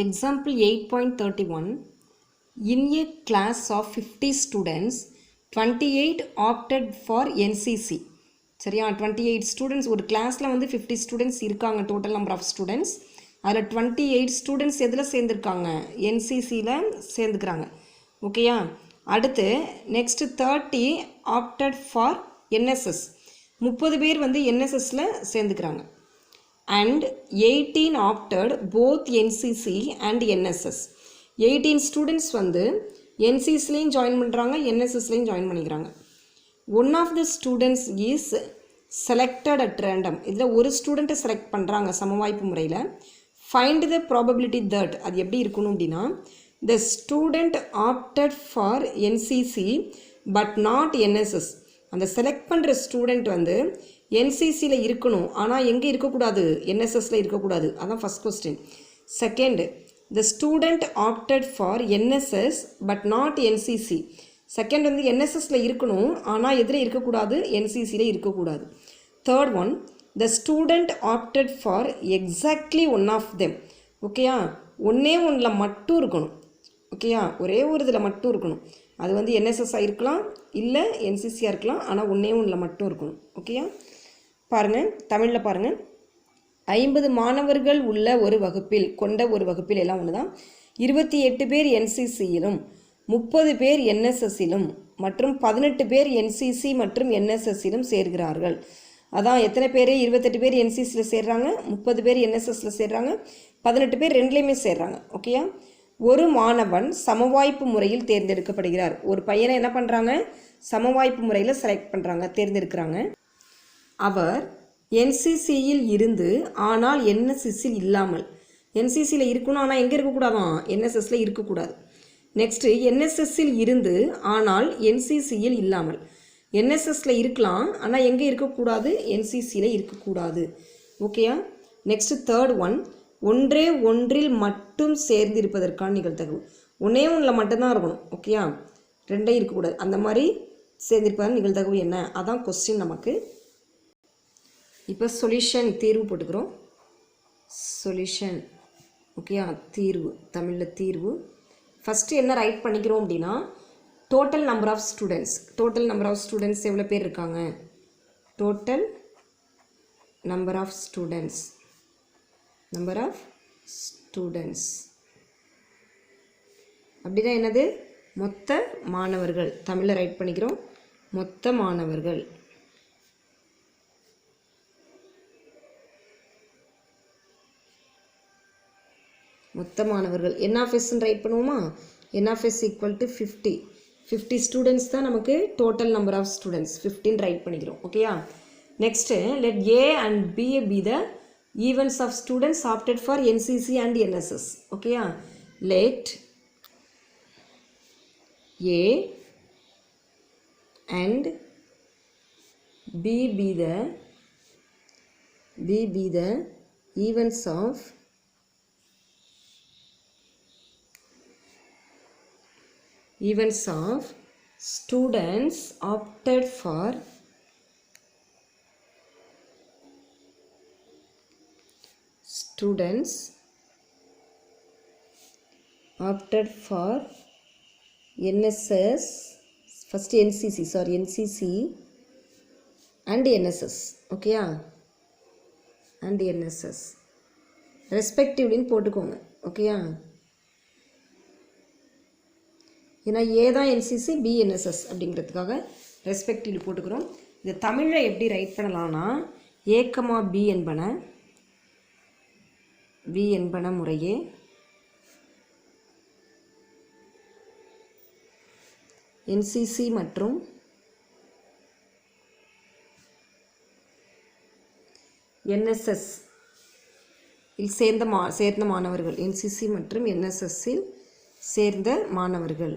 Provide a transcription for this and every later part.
Example 8.31. In a class of 50 students, 28 opted for NCC. சரியா 28 students ஒரு கிளாஸில் வந்து 50 ஸ்டூடெண்ட்ஸ் இருக்காங்க. டோட்டல் நம்பர் ஆஃப் ஸ்டூடெண்ட்ஸ் அதில் 28 ஸ்டூடெண்ட்ஸ் எதில் சேர்ந்துருக்காங்க? என்சிசியில் சேர்ந்துக்கிறாங்க. ஓகேயா? அடுத்து நெக்ஸ்ட்டு 30 ஆப்டட் ஃபார் என்எஸ்எஸ். 30 பேர் வந்து என்எஸ்எஸில் சேர்ந்துக்கிறாங்க. And 18 opted both NCC and NSS. 18 students வந்து NCCலையும் ஜாயின் பண்ணுறாங்க, NSSலையும் ஜாயின் பண்ணிக்கிறாங்க. One of the students is selected at random. இதில் ஒரு ஸ்டூடெண்ட்டை செலக்ட் பண்ணுறாங்க சமவாய்ப்பு முறையில். Find the probability that, அது எப்படி இருக்கணும் அப்படின்னா, the student opted for NCC but not NSS. அந்த செலக்ட் பண்ணுற ஸ்டூடெண்ட் வந்து என்சிசியில் இருக்கணும், ஆனால் எங்கே இருக்கக்கூடாது? என்எஸ்எஸில் இருக்கக்கூடாது. அதான் first question. Second, the student opted for NSS but not NCC. Second வந்து என்எஸ்எஸில் இருக்கணும், ஆனால் எதில் இருக்கக்கூடாது? என்சிசியில் இருக்கக்கூடாது. Third one, the student opted for exactly one of them. ஓகேயா? ஒன்றே ஒன்றில் மட்டும் இருக்கணும். ஓகேயா? ஒரே ஒரு இதில் மட்டும் இருக்கணும். அது வந்து என்எஸ்எஸ்ஸாக இருக்கலாம், இல்லை என்சிசியாக இருக்கலாம், ஆனால் ஒன்றே ஒன்றில் மட்டும் இருக்கணும். ஓகேயா? பாருங்கள், தமிழில் பாருங்கள். 50 மாணவர்கள் உள்ள ஒரு வகுப்பில் கொண்ட ஒரு வகுப்பில் எல்லாம் ஒன்று தான். 28 பேர் என்சிசியிலும் 30 பேர் என்எஸ்எஸ்ஸிலும் மற்றும் 18 பேர் என்சிசி மற்றும் என்எஸ்எஸ்ஸிலும் சேர்கிறார்கள். அதான் எத்தனை பேர்? 28 பேர் என்சிசியில் சேர்றாங்க, 30 பேர் என்எஸ்எஸில் சேர்றாங்க, 18 பேர் ரெண்டுலேயுமே சேர்றாங்க. ஓகேயா? ஒரு மாணவன் சமவாய்ப்பு முறையில் தேர்ந்தெடுக்கப்படுகிறார். ஒரு பையனை என்ன பண்ணுறாங்க? சமவாய்ப்பு முறையில் செலக்ட் பண்ணுறாங்க, தேர்ந்தெடுக்கிறாங்க. அவர் என்சிசியில் இருந்து ஆனால் என்எஸ்எஸ்ஸில் இல்லாமல். என்சிசியில் இருக்கணும், ஆனால் எங்கே இருக்கக்கூடாதான்? என்எஸ்எஸில் இருக்கக்கூடாது. நெக்ஸ்ட்டு என்எஸ்எஸ்ஸில் இருந்து ஆனால் என்சிசியில் இல்லாமல். என்எஸ்எஸில் இருக்கலாம், ஆனால் எங்கே இருக்கக்கூடாது? என்சிசியில் இருக்கக்கூடாது. ஓகேயா? நெக்ஸ்ட்டு தேர்ட் ஒன், ஒன்றே ஒன்றில் மட்டும் சேர்ந்திருப்பதற்கான நிகழ்தகவு. ஒன்றே ஒன்றில் மட்டும்தான் இருக்கணும். ஓகேயா? ரெண்டே இருக்கக்கூடாது. அந்த மாதிரி சேர்ந்திருப்பதன் நிகழ்தகவு என்ன? அதான் கொஸ்டின் நமக்கு. இப்போ சொல்யூஷன், தீர்வு போட்டுக்கிறோம். சொல்யூஷன். ஓகேயா? தீர்வு, தமிழில் தீர்வு. ஃபஸ்ட்டு என்ன ரைட் பண்ணிக்கிறோம் அப்படின்னா, total number of students. Total number of students எவ்வளோ பேர் இருக்காங்க? Total number of students. Number of students அப்படின்னா என்னது? மொத்த மாணவர்கள். தமிழில் ரைட் பண்ணிக்கிறோம், மொத்த மாணவர்கள். மொத்த மாணவர்கள். என் ஆஃப் எஸ்ன்னு ரைட் பண்ணுவோமா? N of S equal to 50. 50 students தான் நமக்கு total number of students. 15 write பண்ணிக்கிறோம். ஓகேயா? Next let A and B B the events of students opted for NCC and NSS. Okay, let A and B be the events of students opted for NSS, first NCC and NSS. Okay, and NSS respectively போட்டுக்கோங்க. ஓகேயா? ஏன்னா ஏ தான் NCC, B NSS அப்படிங்கிறதுக்காக respectively போட்டுக்கிறோம். இது தமிழில் எப்படி right பண்ணலாம்னா, ஏ கமா பி என்பன முறையே என்சிசி மற்றும் என்எஸ்எஸ் இல் சேர்ந்த மாணவர்கள். என்சிசி மற்றும் என்எஸ்எஸ்ஸில் சேர்ந்த மாணவர்கள்.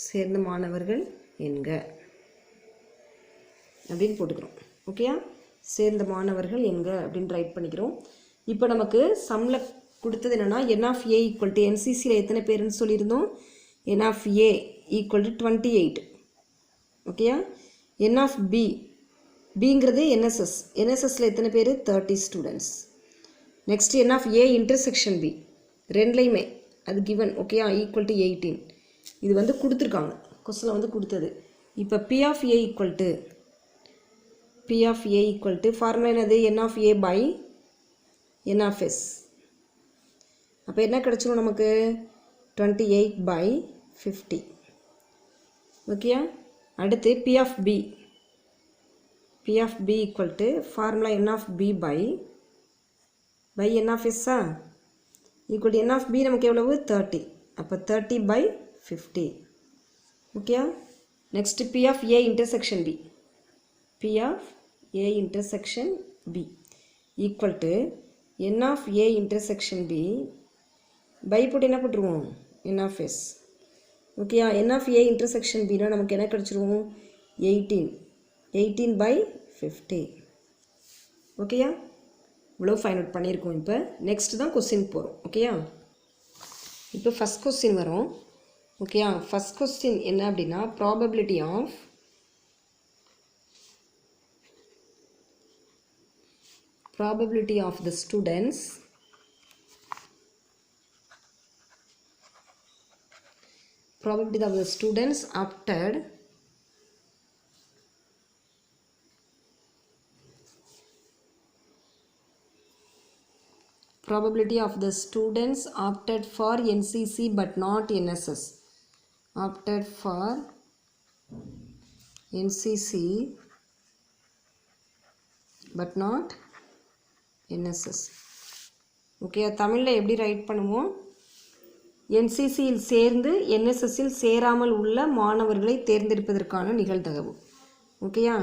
சேர்ந்த மாணவர்கள் என்க அப்படின்னு போட்டுக்கிறோம். ஓகேயா? சேர்ந்த மாணவர்கள் என்க அப்படின்னு ரைட் பண்ணிக்கிறோம். இப்போ நமக்கு சம்மில் கொடுத்தது என்னென்னா, என் ஆஃப் ஏ ஈக்குவல் டு என்சிசியில் எத்தனை பேருன்னு சொல்லியிருந்தோம்? என் ஆஃப் ஏ ஈக்குவல் டு 28. ஓகேயா? n of b, bங்கிறது NSS, NSSல எத்தனை பேர் 30 students. Next n of a intersection b, ரெண்டுலையுமே அது கிவன், ஓகேயா, ஈக்குவல் டு 18. இது வந்து கொடுத்துருக்காங்க, கொஸ்டினில் வந்து கொடுத்தது. இப்போ p of a equal to formula என்னது, n of a by n of s. அப்போ என்ன கிடச்சிரும் நமக்கு, 28/50. ஓகேயா. அடுத்து p of b equal to formula n of b by n of s equal to n of b நமக்கு எவ்வளவு 30. அப்போ 30/50. ஓகேயா. Next p of a intersection b equal to n of a intersection b by போட்டு என்ன போட்டுருவோம், n of s. ஓகேயா. n of a intersection bனா நமக்கு என்ன கிடச்சிருவோம், 18/50. ஓகேயா. இவ்வளோ ஃபைண்ட் அவுட் பண்ணியிருக்கோம். இப்போ நெக்ஸ்ட் தான் கொஸ்டின் போகிறோம். ஓகேயா. இப்போ ஃபஸ்ட் கொஸ்டின் வரும். ஓகேயா. ஃபஸ்ட் கொஸ்டின் என்ன அப்படின்னா, probability of the students opted probability of the students opted for NCC but not NSS. Opted for NCC but not NSS. Okay, தமிழில் எப்படி ரைட் பண்ணுவோம், NCCயில் சேர்ந்து NSSயில் சேராமல் உள்ள மாணவர்களை தேர்ந்தெடுப்பதற்கான நிகழ்தகவு. ஓகேயா.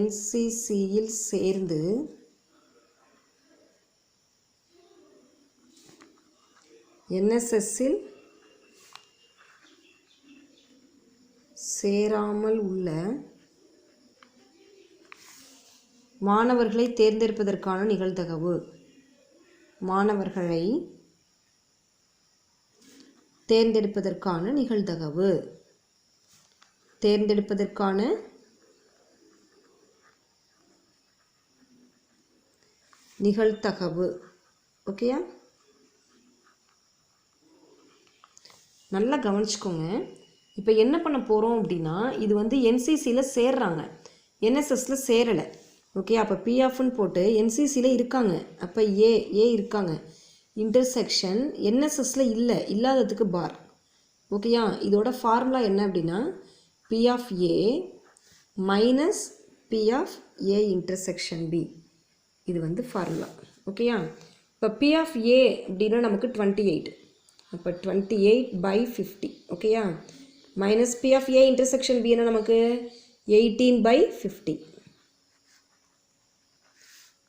NCCயில் சேர்ந்து NSSயில் சேராமல் உள்ள மாணவர்களை தேர்ந்தெடுப்பதற்கான நிகழ்தகவு. மாணவர்களை தேர்ந்தெடுப்பதற்கான நிகழ்தகவு. தேர்ந்தெடுப்பதற்கான நிகழ்தகவு. ஓகேயா. நல்லா கவனிச்சுக்கோங்க. இப்போ என்ன பண்ண போகிறோம் அப்படின்னா, இது வந்து NCCயில் சேர்றாங்க, NSSயில் சேரலை. ஓகே. அப்போ P ஆஃப்னு போட்டு NCCயில் இருக்காங்க, அப்போ ஏ இருக்காங்க, இன்டர்செக்ஷன் NSSயில் இல்லாததுக்கு பார். ஓகேயா. இதோட ஃபார்முலா என்ன அப்படின்னா, P of A minus P of A intersection B. இது வந்து ஃபார்முலா. ஓகேயா. இப்போ P of A அப்படின்னா நமக்கு 28. அப்போ 28/50. ஓகேயா. Minus P of A intersection B என்ன நமக்கு 18/50.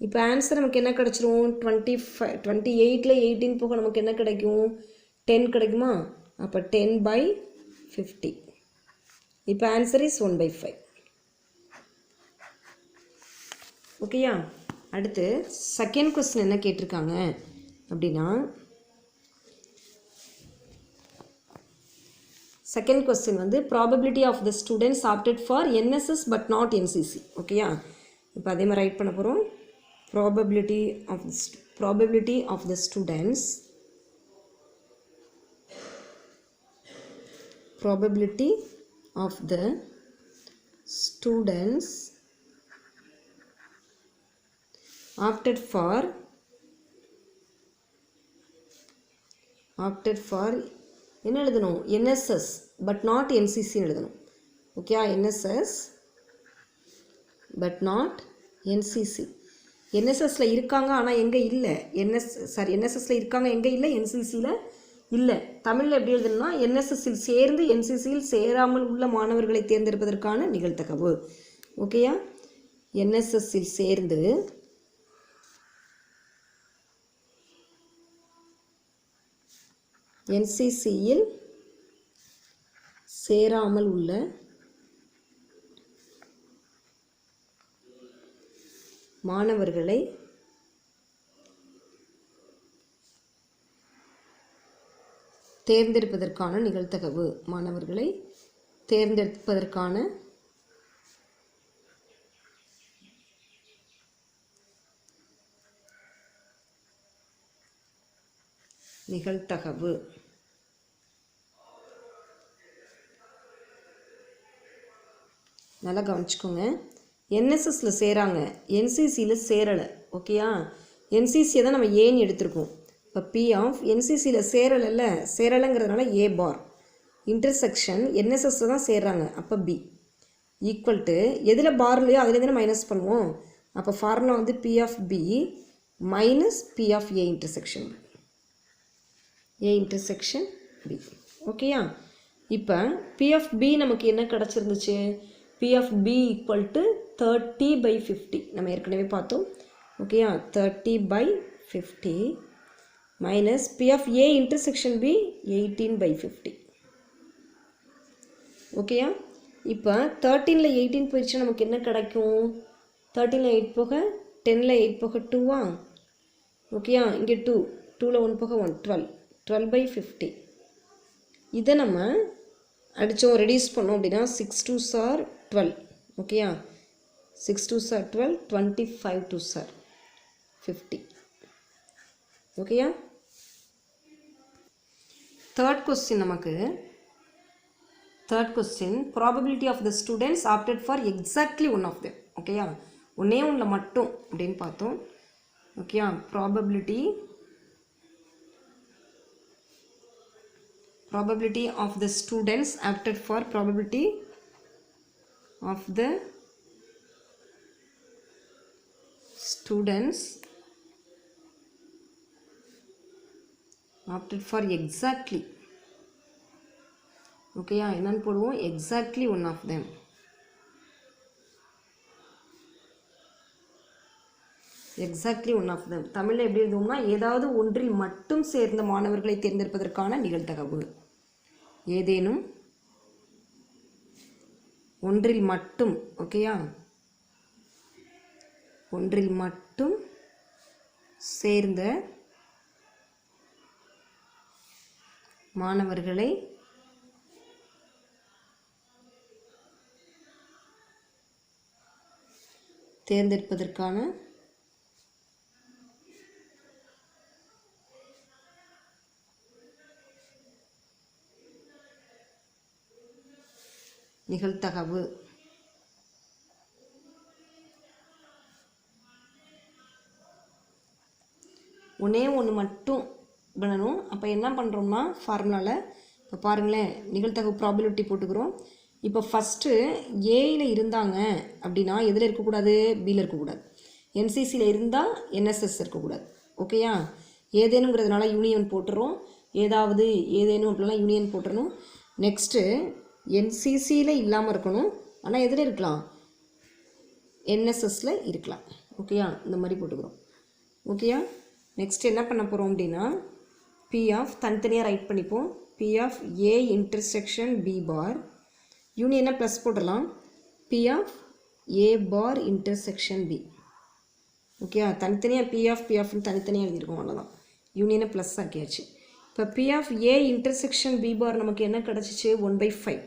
இப்போ ஆன்சர் நமக்கு என்ன கிடச்சிரும், 28ல் 18 போக நமக்கு என்ன கிடைக்கும், 10 கிடைக்குமா. அப்போ 10/50. இப்போ ஆன்சர் இஸ் 1/5. ஓகேயா. அடுத்து செகண்ட் கொஸ்டின் என்ன கேட்டிருக்காங்க அப்படின்னா, செகண்ட் கொஸ்டின் வந்து probability of the students opted for NSS but not NCC. ஓகேயா. இப்போ அதே மாதிரி ரைட் பண்ண போகிறோம். probability of the students opted for என்ன எழுதணும், NSS பட் நாட் NCC எழுதணும். Okay. NSS but not NCC. NSSல இருக்காங்க ஆனால் எங்கே இல்லை, NSSல இருக்காங்க எங்கே இல்லை, NCCயில் இல்லை. தமிழில் எப்படி எழுதணும்னா, NSSயில் சேர்ந்து NCCயில் சேராமல் உள்ள மாணவர்களை தேர்ந்தெடுப்பதற்கான நிகழ்தகவு. ஓகேயா. NSSயில் சேர்ந்து NCCயில் சேராமல் உள்ள மாணவர்களை தேர்ந்தெடுப்பதற்கான நிகழ்தகவு. மாணவர்களை தேர்ந்தெடுப்பதற்கான நிகழ்தகவு. நல்லா கவனிச்சுக்கோங்க. என்எஸ்எஸில் சேராங்க, என்சிசியில் சேரலை. ஓகேயா, என்சிசியை தான் நம்ம ஏன்னு எடுத்திருக்கோம். இப்போ பி ஆஃப் என்சிசியில் சேரலைங்கிறதுனால ஏ பார் இன்டர்செக்ஷன் என்எஸ்எஸில் தான் சேர்றாங்க, அப்போ பி ஈக்குவல் டு எதில் பார் இல்லையோ அதுலேருந்து மைனஸ் பண்ணுவோம். அப்போ ஃபார்முலா வந்து P of B minus P of A intersection B. ஓகேயா, இப்போ பி ஆஃப் பி நமக்கு என்ன கிடச்சிருந்துச்சு? P of B equal to 30/50 நம்ம ஏற்கனவே பார்த்தோம். ஓகேயா, 30/50 minus P of A intersection B 18/50. ஓகேயா, இப்போ 13ல் 18 போயிடுச்சுன்னா நமக்கு என்ன கிடைக்கும்? 13ல் 8 போக 10ல் 8 போக 2வா? ஓகேயா, இங்கே 2ல் 1 போக 1 12/50. இதை நம்ம அடித்தோம், ரெடியூஸ் பண்ணோம் அப்படின்னா 6 2s are 12. ஓகேயா, 6 2s are 12, 25 2s are 50. ஓகேயா, third question probability of the students opted for exactly one of them. ஓகேயா, ஒன்றே ஒன்றில் மட்டும் அப்படின்னு பார்த்தோம். ஓகேயா, probability of the students opted for probability of the students opted for exactly. ஓகேயா, என்னன்னு போடுவோம்? exactly one of them. exactly one of them தமிழில் எப்படி எழுதுவோம்னா, ஏதாவது ஒன்றில் மட்டும் சேர்ந்த மாணவர்களை தேர்ந்தெடுப்பதற்கான நிகழ்தகவு. ஏதேனும் ஒன்றில் மட்டும். ஓகேயா, ஒன்றில் மட்டும் சேர்ந்த மாணவர்களை தேர்ந்தெடுப்பதற்கான நிகழ்தகவு. ஒன்றே ஒன்று மட்டும் பண்ணணும். அப்போ என்ன பண்ணுறோம்னா ஃபார்முலாவில் இப்போ பாருங்களேன், நிகழ்தகவு ப்ராபபிலிட்டி போட்டுக்கிறோம். இப்போ ஃபஸ்ட்டு ஏயில் இருந்தாங்க அப்படின்னா எதில் இருக்கக்கூடாது? பியில் இருக்கக்கூடாது. என்சிசியில் இருந்தால் என்எஸ்எஸ் இருக்கக்கூடாது. ஓகேயா, ஏதேனுங்கிறதுனால யூனியன் போட்டுறோம். ஏதேனும் அப்படிலாம் யூனியன் போட்டுறணும். நெக்ஸ்ட்டு என்சிசியில் இல்லாமல் இருக்கணும், ஆனால் எதில் இருக்கலாம்? என்எஸ்எஸில் இருக்கலாம். ஓகேயா, இந்த மாதிரி போட்டுக்கிறோம். ஓகேயா, நெக்ஸ்ட் என்ன பண்ண போகிறோம் அப்படின்னா, பி ஆஃப் தனித்தனியாக ரைட் பண்ணிப்போம். P of A intersection B bar யூனியனை ப்ளஸ் போடலாம். P of A bar intersection B. ஓகேயா, தனித்தனியாக பி ஆஃப்னு தனித்தனியாக எழுதியிருக்கோம், அவ்வளோதான். யூனியனை ப்ளஸ் ஆக்கியாச்சு. இப்போ P of A intersection B bar நமக்கு என்ன கிடச்சிச்சு? 1/5.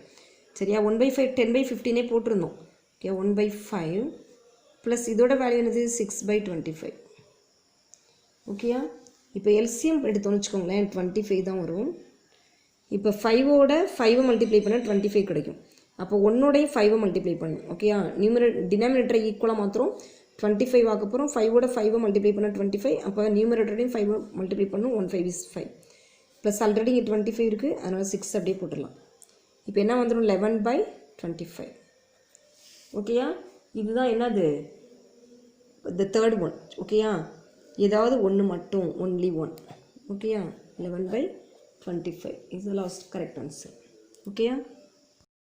சரியா, 1/5 10/15 போட்டிருந்தோம். ஓகே, 1/5 ப்ளஸ் இதோட வேல்யூ என்னது? 6/25. ஓகேயா, இப்போ எல்சிஎம் எடுத்தோன்னு வச்சுக்கோங்களேன், 25 தான் வரும். இப்போ 5ஓட 5 மல்டிப்ளை பண்ணால் 25 கிடைக்கும். அப்போ 1ஓடையும் 5 மல்டிப்ளை பண்ணணும். ஓகேயா, டினாமினேட்டரை ஈக்குவலாக மாத்திரம் 25 ஆக்கப்புறம் 5ஓட 5 மல்டிப்ளை பண்ணால் 25. அப்போ நியூமரேட்டரையும் 5 மல்டிப்ளை பண்ணணும். 1 5 is 5 ப்ளஸ் ஆல்ரெடி இங்கே 25 இருக்குது, அதனால் 6 அப்படியே போட்டுடலாம். இப்போ என்ன வந்துடும்? 11/25. ஓகேயா, இதுதான் என்னது? the third one. ஓகேயா, ஏதாவது ஒன்று மட்டும், only one. ஓகேயா, 11/25 is the last correct answer. ஓகேயா.